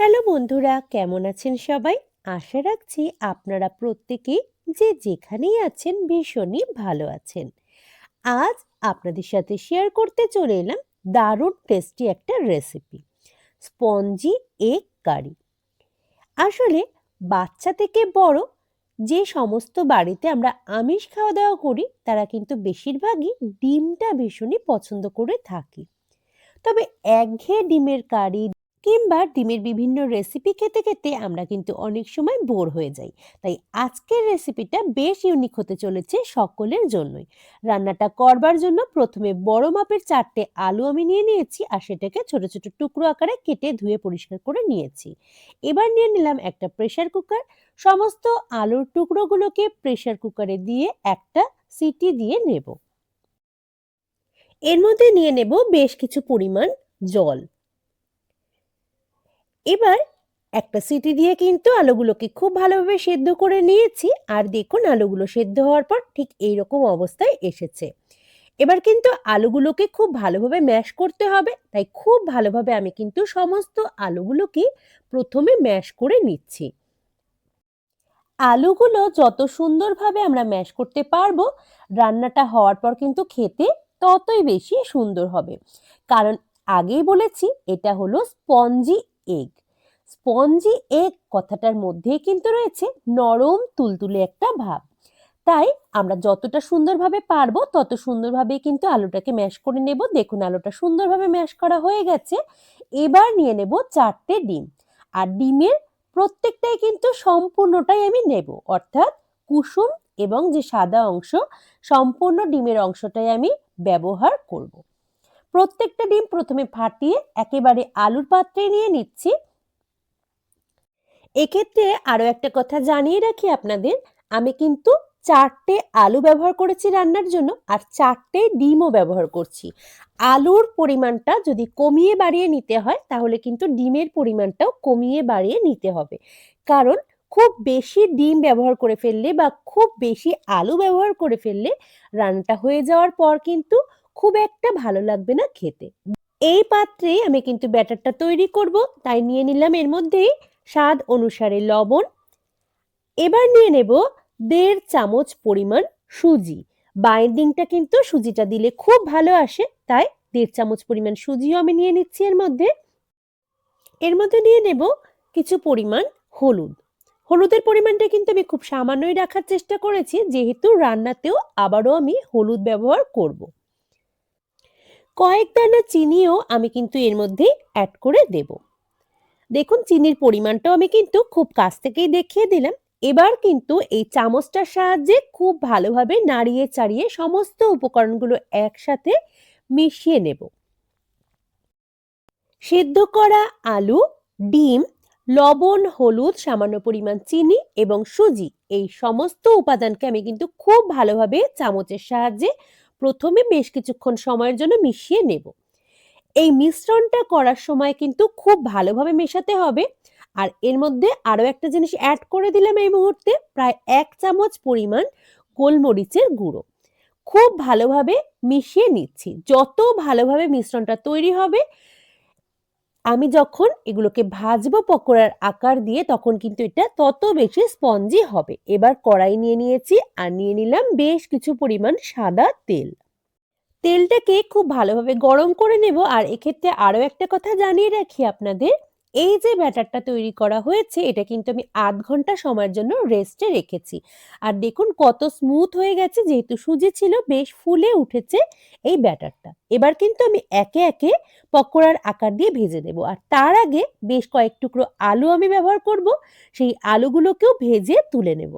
Hello বন্ধুরা, কেমন আছেন সবাই? আশা রাখছি আপনারা প্রত্যেকেই যে যেখানেই আছেন ভীষণই ভালো আছেন। আজ আপনাদের সাথে শেয়ার করতে চলে এলাম দারুণ টেস্টি একটা রেসিপি, স্পঞ্জি এগ কারি। আসলে বাচ্চা থেকে বড় যে সমস্ত বাড়িতে আমরা আমিষ খাওয়া দাওয়া করি তারা কিন্তু বেশিরভাগই ডিমটা ভীষণই পছন্দ করে থাকি। তবে একঘেয়ে ডিমের কারি কিংবা ডিমের বিভিন্ন রেসিপি খেতে খেতে আমরা কিন্তু অনেক সময় বোর হয়ে যাই। তাই আজকের রেসিপিটা বেশ ইউনিক হতে চলেছে সকলের জন্যই। রান্নাটা করবার জন্য প্রথমে বড় মাপের 4টে আলু আমি নিয়ে নিয়েছি আর সেটাকে ছোট ছোট টুকরো আকারে কেটে ধুয়ে পরিষ্কার করে নিয়েছি। এবার নিয়ে নিলাম একটা প্রেসার কুকার। সমস্ত আলুর টুকরোগুলোকে প্রেসার কুকারে দিয়ে একটা সিটি দিয়ে নেব। এর মধ্যে নিয়ে নেব বেশ কিছু পরিমাণ জল। এবার একটা সিটি দিয়ে কিন্তু আলুগুলোকে খুব ভালোভাবে সেদ্ধ করে নিয়েছি। আর দেখুন আলুগুলো সেদ্ধ হওয়ার পর ঠিক এইরকম অবস্থায় এসেছে। এবার কিন্তু আলুগুলোকে খুব ভালোভাবে ম্যাশ করতে হবে, তাই খুব ভালোভাবে আমি কিন্তু সমস্ত আলুগুলোকে প্রথমে ম্যাশ করে নিচ্ছি। আলুগুলো যত সুন্দরভাবে আমরা ম্যাশ করতে পারবো, রান্নাটা হওয়ার পর কিন্তু খেতে ততই বেশি সুন্দর হবে। কারণ আগেই বলেছি এটা হলো স্পঞ্জি এগ। স্পঞ্জি এগ কথাটার মধ্যেই কিন্তু রয়েছে নরম তুলতুলে একটা ভাব। তাই আমরা যতটা সুন্দরভাবে পারবো তত সুন্দরভাবে কিন্তু আলুটাকে ম্যাশ করে নেব। দেখুন আলুটা সুন্দরভাবে ম্যাশ করা হয়ে গেছে। এবার নিয়ে নেব 4টে ডিম। আর ডিমের প্রত্যেকটাই কিন্তু সম্পূর্ণটাই আমি নেব, অর্থাৎ কুসুম এবং যে সাদা অংশ, সম্পূর্ণ ডিমের অংশটাই আমি ব্যবহার করব। প্রত্যেকটা ডিম প্রথমে ফাটিয়ে একেবারে আলুর পাত্রে নিয়ে নিচ্ছি। এক্ষেত্রে আরো একটা কথা জানিয়ে রাখি আপনাদের, আমি কিন্তু 4টে আলু ব্যবহার করেছি রান্নার জন্য আর 4টে ডিমও ব্যবহার করছি। আলুর পরিমাণটা যদি কমিয়ে বাড়িয়ে নিতে হয় তাহলে কিন্তু ডিমের পরিমাণটাও কমিয়ে বাড়িয়ে নিতে হবে। কারণ খুব বেশি ডিম ব্যবহার করে ফেললে বা খুব বেশি আলু ব্যবহার করে ফেললে রান্নাটা হয়ে যাওয়ার পর কিন্তু খুব একটা ভালো লাগবে না খেতে। এই পাত্রে আমি কিন্তু ব্যাটারটা তৈরি করব, তাই নিয়ে নিলাম এর মধ্যেই স্বাদ অনুসারে লবণ। এবার নিয়ে নেব 1.5 চামচ পরিমাণ সুজি। বাইন্ডিংটা কিন্তু সুজিটা দিলে খুব ভালো আসে, তাই 1.5 চামচ পরিমাণ সুজিও আমি নিয়ে নিচ্ছি এর মধ্যে। এর মধ্যে নিয়ে নেব কিছু পরিমাণ হলুদ। হলুদের পরিমাণটা কিন্তু আমি খুব সামান্যই রাখার চেষ্টা করেছি, যেহেতু রান্নাতেও আবারও আমি হলুদ ব্যবহার করব। কয়েক দানা চিনিও আমি কিন্তু এর মধ্যে অ্যাড করে দেব। দেখুন চিনির পরিমাণটাও আমি কিন্তু খুব কাছ থেকেই দেখিয়ে দিলাম। এবার কিন্তু এই চামচটার সাহায্যে খুব ভালোভাবে নাড়িয়ে চাড়িয়ে সমস্ত উপকরণগুলো একসাথে মিশিয়ে নেব। সেদ্ধ করা আলু, ডিম, লবণ, হলুদ, সামান্য পরিমাণ চিনি এবং সুজি, এই সমস্ত উপাদানকে আমি কিন্তু খুব ভালোভাবে চামচের সাহায্যে প্রথমে বেশ কিছুক্ষণ সময়ের জন্য মিশিয়ে নেব। এই মিশ্রণটা করার সময় কিন্তু খুব ভালোভাবে মেশাতে হবে। আর এর মধ্যে আরো একটা জিনিস অ্যাড করে দিলাম এই মুহূর্তে, প্রায় 1 চামচ পরিমাণ গোলমরিচের গুঁড়ো। খুব ভালোভাবে মিশিয়ে নিচ্ছি। যত ভালোভাবে মিশ্রণটা তৈরি হবে, আমি যখন এগুলোকে ভাজবো পকোড়ার আকার দিয়ে তখন কিন্তু এটা তত বেশি স্পঞ্জি হবে। এবার কড়াই নিয়ে নিয়েছি আর নিয়ে নিলাম বেশ কিছু পরিমাণ সাদা তেল। তেলটাকে খুব ভালোভাবে গরম করে নেব। আর এক্ষেত্রে আরো একটা কথা জানিয়ে রাখি আপনাদের, এই যে ব্যাটারটা তৈরি করা হয়েছে এটা কিন্তু আমি 1/2 ঘন্টা সময়ের জন্য রেস্টে রেখেছি। আর দেখুন কত স্মুথ হয়ে গেছে, যেহেতু সুজি ছিল বেশ ফুলে উঠেছে এই ব্যাটারটা। এবার কিন্তু আমি একে একে পকোড়ার আকার দিয়ে ভেজে নেব। আর তার আগে বেশ কয়েক টুকরো আলু আমি ব্যবহার করব, সেই আলুগুলোকেও ভেজে তুলে নেব।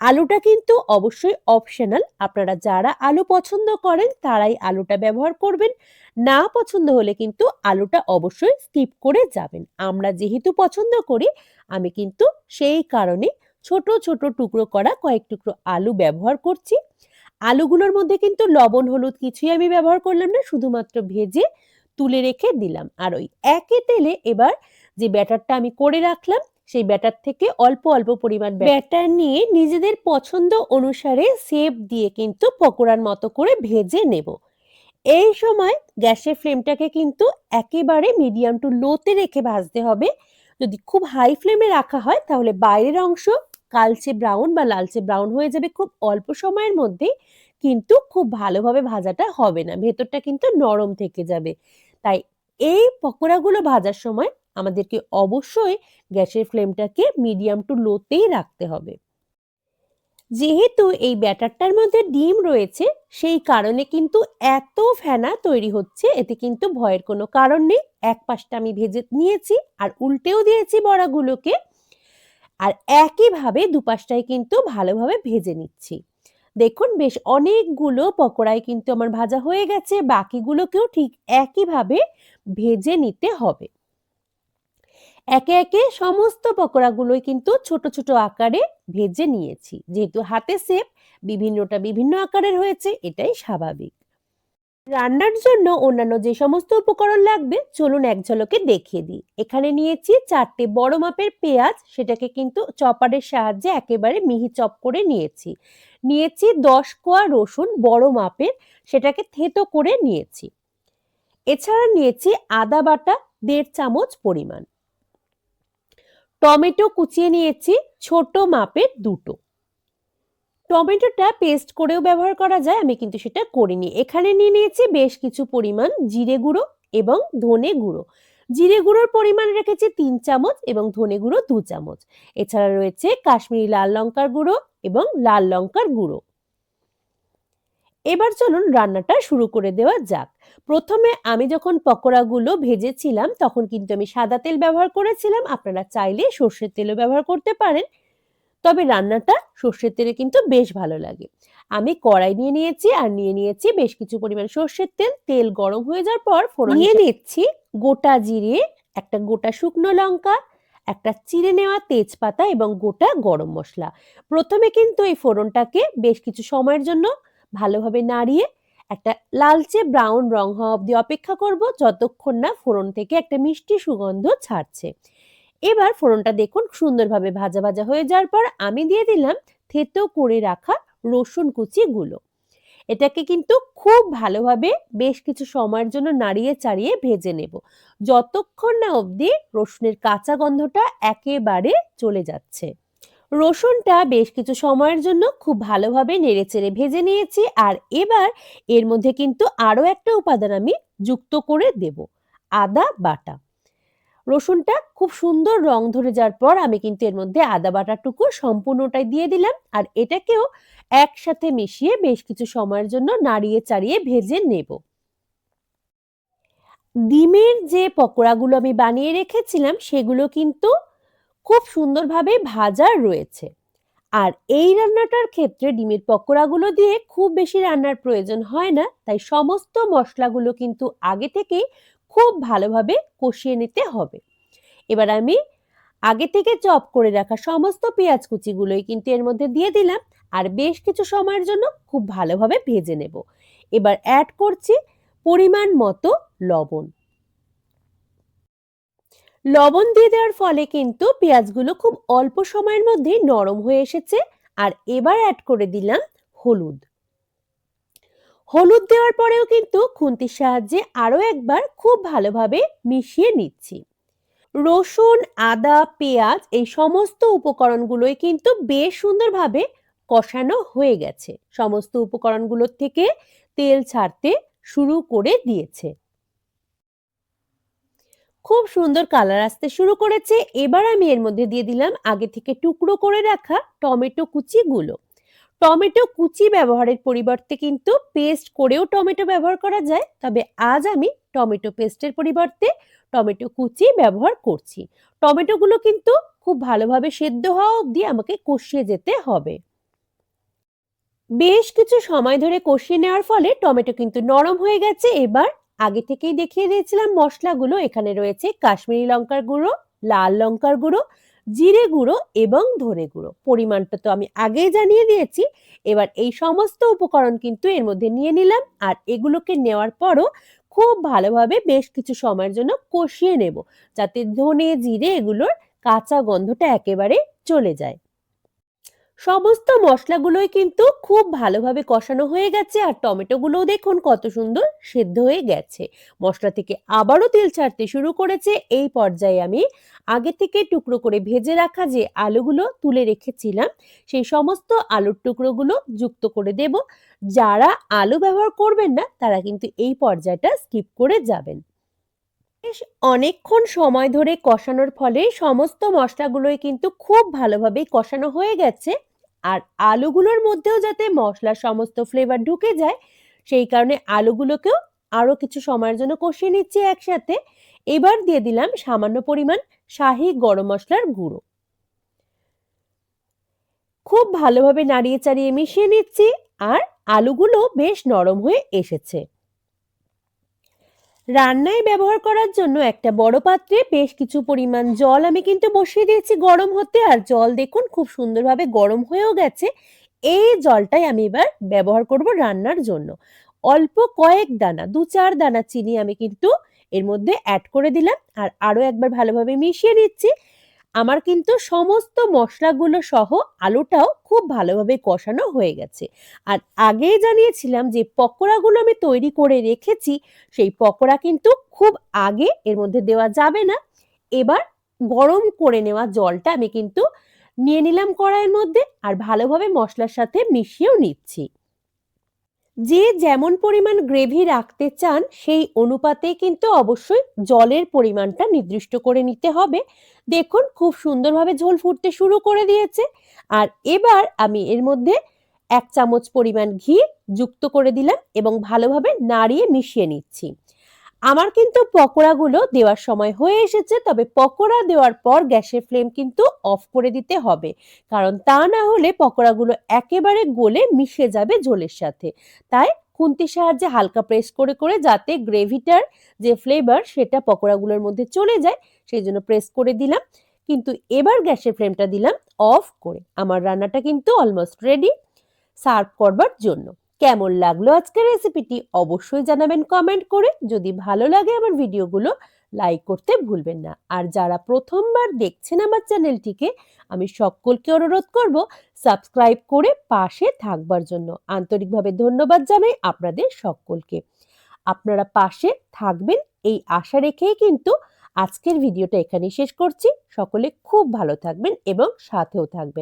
আলুটা কিন্তু অবশ্যই অপশনাল, আপনারা যারা আলু পছন্দ করেন তারাই আলুটা ব্যবহার করবেন, না পছন্দ হলে কিন্তু আলুটা অবশ্যই স্কিপ করে যাবেন। আমরা যেহেতু পছন্দ করি আমি কিন্তু সেই কারণে ছোট ছোট টুকরো করা কয়েক টুকরো আলু ব্যবহার করছি। আলুগুলোর মধ্যে কিন্তু লবণ হলুদ কিছুই আমি ব্যবহার করলাম না, শুধুমাত্র ভেজে তুলে রেখে দিলাম। আর ওই একই তেলে এবার যে ব্যাটারটা আমি করে রাখলাম সেই ব্যাটার থেকে অল্প অল্প পরিমাণ ব্যাটার নিয়ে নিজেদের পছন্দ অনুসারে শেপ দিয়ে কিন্তু পকোড়ার মতো করে ভেজে নেব। এই সময় গ্যাসের ফ্লেমটাকে কিন্তু একেবারে মিডিয়াম টু লোতে রেখে ভাজতে হবে। যদি খুব হাই ফ্লেমে রাখা হয় তাহলে বাইরের অংশ কালচে ব্রাউন বা লালচে ব্রাউন হয়ে যাবে খুব অল্প সময়ের মধ্যেই, কিন্তু খুব ভালোভাবে ভাজাটা হবে না। ভেতরটা কিন্তু নরম থেকে যাবে। তাই এই পকোড়াগুলো ভাজার সময় আমাদেরকে অবশ্যই গ্যাসের ফ্লেমটাকে মিডিয়াম টু লোতেই রাখতে হবে। যেহেতু এই ব্যাটারটার মধ্যে ডিম রয়েছে, সেই কারণে কিন্তু এত ফেনা তৈরি হচ্ছে, এতে কিন্তু ভয়ের কোনো কারণ নেই। এক পাশটা আমি ভেজে নিয়েছি আর উল্টেও দিয়েছি বড়াগুলোকে। আর একইভাবে দুপাশটাই কিন্তু ভালোভাবে ভেজে নিচ্ছি। দেখুন বেশ অনেকগুলো পকোড়াই কিন্তু আমার ভাজা হয়ে গেছে, বাকিগুলোকেও ঠিক একইভাবে ভেজে নিতে হবে। একে একে সমস্ত পকোড়াগুলোই কিন্তু ছোট ছোট আকারে ভেজে নিয়েছি। যেহেতু হাতে শেপ বিভিন্নটা বিভিন্ন আকারের হয়েছে, এটাই স্বাভাবিক। রান্নার জন্য অন্যান্য যে সমস্ত উপকরণ লাগবে চলুন এক ঝলকে দেখিয়ে দিই। এখানে নিয়েছি 4টে বড় মাপের পেঁয়াজ, সেটাকে কিন্তু চপারের সাহায্যে একেবারে মিহি চপ করে নিয়েছি। নিয়েছি 10 কোয়া রসুন বড় মাপের, সেটাকে থেঁতো করে নিয়েছি। এছাড়া নিয়েছি আদা বাটা 1.5 চামচ পরিমাণ। টমেটো কুচিয়ে নিয়েছি ছোট মাপের 2টো। টমেটোটা পেস্ট করেও ব্যবহার করা যায়, আমি কিন্তু সেটা করিনি। এখানে নিয়ে নিয়েছি বেশ কিছু পরিমাণ জিরে গুঁড়ো এবং ধনে গুঁড়ো। জিরে গুঁড়োর পরিমাণ রেখেছি 3 চামচ এবং ধনে গুঁড়ো 2 চামচ। এছাড়া রয়েছে কাশ্মীরি লাল লঙ্কার গুঁড়ো এবং লাল লঙ্কার গুঁড়ো। এবার চলুন রান্নাটা শুরু করে দেওয়া যাক। প্রথমে আমি যখন পকোড়াগুলো ভেজেছিলাম তখন কিন্তু আমি সাদা তেল ব্যবহার করেছিলাম। আপনারা চাইলে সর্ষের তেলও ব্যবহার করতে পারেন। তবে রান্নাটা সর্ষের তেলে কিন্তু বেশ ভালো লাগে। আমি কড়াই নিয়ে নিয়েছি আর নিয়ে নিয়েছি বেশ কিছু পরিমাণ সর্ষের তেল। তেল গরম হয়ে যাওয়ার পর ফোড়ন নিয়ে নিচ্ছি গোটা জিরে, একটা গোটা শুকনো লঙ্কা, একটা চিড়ে নেওয়া তেজপাতা এবং গোটা গরম মসলা। প্রথমে কিন্তু এই ফোড়নটাকে বেশ কিছু সময়ের জন্য ভালোভাবে নাড়িয়ে একটা লালচে ব্রাউন রং হওয়া অব্দি অপেক্ষা করব, যতক্ষণ না ফোড়ন থেকে একটা মিষ্টি সুগন্ধ ছাড়ছে। এবার ফোড়নটা দেখুন সুন্দরভাবে ভাজা ভাজা হয়ে যাওয়ার পর আমি দিয়ে দিলাম থেতো করে রাখা রসুন কুচিগুলো। এটাকে কিন্তু খুব ভালোভাবে বেশ কিছু সময়ের জন্য নাড়িয়ে চাড়িয়ে ভেজে নেব, যতক্ষণ না অবধি রসুনের কাঁচা গন্ধটা একেবারে চলে যাচ্ছে। রসুনটা বেশ কিছু সময়ের জন্য খুব ভালোভাবে নেড়েচেড়ে ভেজে নিয়েছি। আর এবার এর মধ্যে কিন্তু আরো একটা উপাদান আমি যুক্ত করে দেব, আদা বাটা। রসুনটা খুব সুন্দর রং ধরে যাওয়ার পর আমি কিন্তু এর মধ্যে আদা বাটাটুকু সম্পূর্ণটাই দিয়ে দিলাম আর এটাকেও একসাথে মিশিয়ে বেশ কিছু সময়ের জন্য নাড়িয়ে চাড়িয়ে ভেজে নেব। ডিমের যে পকোড়াগুলো আমি বানিয়ে রেখেছিলাম সেগুলো কিন্তু খুব সুন্দরভাবে ভাজা রয়েছে। আর এই রান্নাটার ক্ষেত্রে ডিমের পকোড়াগুলো দিয়ে খুব বেশি রান্নার প্রয়োজন হয় না, তাই সমস্ত মশলাগুলো কিন্তু আগে থেকেই খুব ভালোভাবে কষিয়ে নিতে হবে। এবার আমি আগে থেকে চপ করে রাখা সমস্ত পেঁয়াজ কুচিগুলোই কিন্তু এর মধ্যে দিয়ে দিলাম আর বেশ কিছু সময়ের জন্য খুব ভালোভাবে ভেজে নেব। এবার অ্যাড করছি পরিমাণ মতো লবণ। লবণ দিয়ে দেওয়ার ফলে কিন্তু পেঁয়াজগুলো খুব অল্প সময়ের মধ্যেই নরম হয়ে এসেছে। আর এবার অ্যাড করে দিলাম হলুদ। হলুদ দেওয়ার পরেও কিন্তু খুন্তির সাহায্যে আরো একবার খুব ভালোভাবে মিশিয়ে নিচ্ছি। রসুন, আদা, পেঁয়াজ এই সমস্ত উপকরণগুলোই কিন্তু বেশ সুন্দরভাবে কষানো হয়ে গেছে। সমস্ত উপকরণগুলোর থেকে তেল ছাড়তে শুরু করে দিয়েছে। খুব সুন্দর কালার আসতে শুরু করেছে। এবার আমি এর মধ্যে দিয়ে দিলাম আগে থেকে টুকরো করে রাখা টমেটো কুচিগুলো। টমেটো কুচি ব্যবহারের পরিবর্তে কিন্তু পেস্ট করেও টমেটো ব্যবহার করা যায়, তবে আজ আমি টমেটো পেস্টের পরিবর্তে টমেটো কুচি ব্যবহার করছি। টমেটোগুলো কিন্তু খুব ভালোভাবে সেদ্ধ হওয়া অবধি আমাকে কষিয়ে যেতে হবে। বেশ কিছু সময় ধরে কষিয়ে নেওয়ার ফলে টমেটো কিন্তু নরম হয়ে গেছে। এবার আগে থেকেই দেখিয়ে দিয়েছিলাম মশলাগুলো, এখানে রয়েছে কাশ্মীরি লঙ্কার গুঁড়ো, লাল লঙ্কার গুঁড়ো, জিরে গুঁড়ো এবং ধনে গুঁড়ো। পরিমাণটা তো আমি আগেই জানিয়ে দিয়েছি। এবার এই সমস্ত উপকরণ কিন্তু এর মধ্যে নিয়ে নিলাম আর এগুলোকে নেওয়ার পরও খুব ভালোভাবে বেশ কিছু সময়ের জন্য কষিয়ে নেব, যাতে ধনে জিরে এগুলোর কাঁচা গন্ধটা একেবারে চলে যায়। সমস্ত মশলাগুলোই কিন্তু খুব ভালোভাবে কষানো হয়ে গেছে আর টমেটোগুলোও দেখুন কত সুন্দর সেদ্ধ হয়ে গেছে। মশলা থেকে আবারও তেল ছাড়তে শুরু করেছে। এই পর্যায়ে আমি আগে থেকে টুকরো করে ভেজে রাখা যে আলুগুলো তুলে রেখেছিলাম, সেই সমস্ত আলুর টুকরোগুলো যুক্ত করে দেব। যারা আলু ব্যবহার করবেন না তারা কিন্তু এই পর্যায়টা স্কিপ করে যাবেন। বেশ অনেকক্ষণ সময় ধরে কষানোর ফলে সমস্ত মশলাগুলোই কিন্তু খুব ভালোভাবেই কষানো হয়ে গেছে। আর আলুগুলোর মধ্যেও যাতে মশলার সমস্ত ফ্লেভার ঢুকে যায়, সেই কারণে আলুগুলোকেও আরো কিছু সময়ের জন্য কষিয়ে নিচ্ছি একসাথে। এবার দিয়ে দিলাম সামান্য পরিমাণ শাহি গরম মসলার গুঁড়ো। খুব ভালোভাবে নাড়িয়ে চাড়িয়ে মিশিয়ে নিচ্ছি আর আলুগুলো বেশ নরম হয়ে এসেছে। রান্নায় ব্যবহার করার জন্য একটা বড় পাত্রে বেশ কিছু পরিমাণ জল আমি কিন্তু বসিয়ে দিয়েছি গরম হতে। আর জল দেখুন খুব সুন্দরভাবে গরম হয়েও গেছে। এই জলটাই আমি এবার ব্যবহার করব রান্নার জন্য। অল্প কয়েক দানা ২-৪ দানা চিনি আমি কিন্তু এর মধ্যে অ্যাড করে দিলাম আর আরো একবার ভালোভাবে মিশিয়ে নিচ্ছি। আমার কিন্তু সমস্ত মসলাগুলো সহ আলুটাও খুব ভালোভাবে কষানো হয়ে গেছে। আর আগেই জানিয়েছিলাম যে পকোড়াগুলো আমি তৈরি করে রেখেছি, সেই পকোড়া কিন্তু খুব আগে এর মধ্যে দেওয়া যাবে না। এবার গরম করে নেওয়া জলটা আমি কিন্তু নিয়ে নিলাম কড়াইয়ের মধ্যে আর ভালোভাবে মসলার সাথে মিশিয়েও নিচ্ছি। যে যেমন পরিমাণ গ্রেভি রাখতে চান সেই অনুপাতে কিন্তু অবশ্যই জলের পরিমাণটা নির্দিষ্ট করে নিতে হবে। দেখুন খুব সুন্দরভাবে ঝোল ফুটতে শুরু করে দিয়েছে। আর এবার আমি এর মধ্যে ১ চামচ পরিমাণ ঘি যুক্ত করে দিলাম এবং ভালোভাবে নাড়িয়ে মিশিয়ে নিচ্ছি। আমার কিন্তু পকোড়াগুলো দেওয়ার সময় হয়ে এসেছে, তবে পকোড়া দেওয়ার পর গ্যাসের ফ্লেম কিন্তু অফ করে দিতে হবে, কারণ তা না হলে পকোড়াগুলো একেবারে গলে মিশে যাবে ঝোলের সাথে। তাই খুন্তির সাহায্যে হালকা প্রেস করে করে যাতে গ্রেভিটার যে ফ্লেভার সেটা পকোড়াগুলোর মধ্যে চলে যায় সেই জন্য প্রেস করে দিলাম। কিন্তু এবার গ্যাসের ফ্লেমটা দিলাম অফ করে। আমার রান্নাটা কিন্তু অলমোস্ট রেডি সার্ভ করবার জন্য। কেমন লাগলো আজকের রেসিপিটি অবশ্যই জানাবেন কমেন্ট করে। যদি ভালো লাগে আমার ভিডিওগুলো লাইক করতে ভুলবেন না। আর যারা প্রথমবার দেখছেন আমার চ্যানেলটিকে আমি সকলকে অনুরোধ করব সাবস্ক্রাইব করে পাশে থাকবার জন্য। আন্তরিকভাবে ধন্যবাদ জানাই আপনাদের সকলকে। আপনারা পাশে থাকবেন এই আশা রেখেই কিন্তু আজকের ভিডিওটা এখানেই শেষ করছি। সকলে খুব ভালো থাকবেন এবং সাথেও থাকবেন।